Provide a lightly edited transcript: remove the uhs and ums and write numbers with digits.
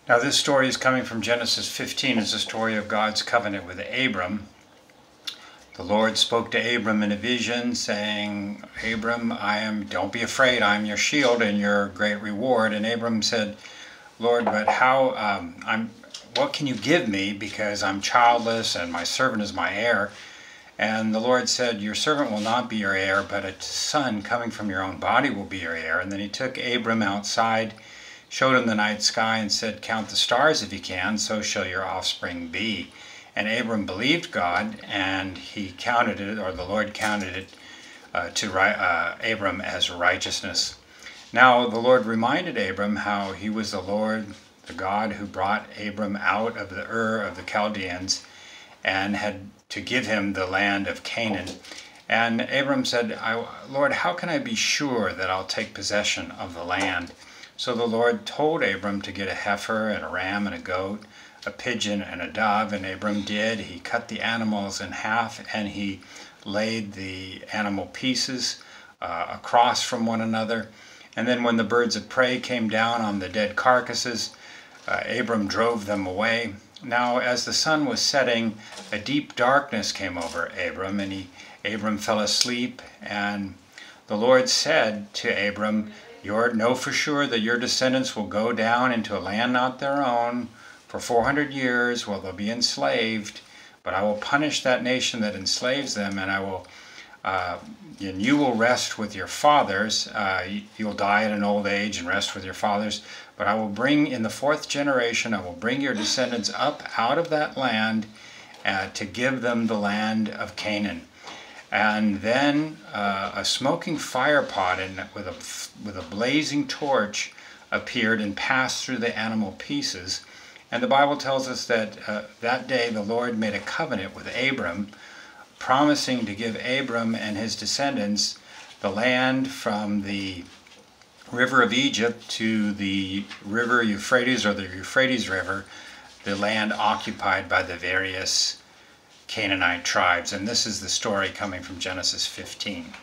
Now this story is coming from Genesis 15. It's a story of God's covenant with Abram. The Lord spoke to Abram in a vision saying, Abram, don't be afraid, I am your shield and your great reward. And Abram said, Lord, but what can you give me, because I'm childless and my servant is my heir? And the Lord said, your servant will not be your heir, but a son coming from your own body will be your heir. And then he took Abram outside, showed him the night sky, and said, count the stars if you can, so shall your offspring be. And Abram believed God, and he counted it, or the Lord counted it to Abram as righteousness. Now the Lord reminded Abram how he was the Lord, the God who brought Abram out of the Ur of the Chaldeans and had to give him the land of Canaan. And Abram said, Lord, how can I be sure that I'll take possession of the land? So the Lord told Abram to get a heifer and a ram and a goat, a pigeon and a dove, and Abram did. He cut the animals in half, and he laid the animal pieces across from one another. And then when the birds of prey came down on the dead carcasses, Abram drove them away. Now as the sun was setting, a deep darkness came over Abram, and Abram fell asleep. And the Lord said to Abram, know for sure that your descendants will go down into a land not their own. For 400 years will they be enslaved, but I will punish that nation that enslaves them, and and you will rest with your fathers. You'll die at an old age and rest with your fathers. But I will bring, in the 4th generation, I will bring your descendants up out of that land to give them the land of Canaan. And then a smoking fire pot with a blazing torch appeared and passed through the animal pieces. And the Bible tells us that that day the Lord made a covenant with Abram, promising to give Abram and his descendants the land from the river of Egypt to the river Euphrates, or the Euphrates River, the land occupied by the various Canaanite tribes. And this is the story coming from Genesis 15.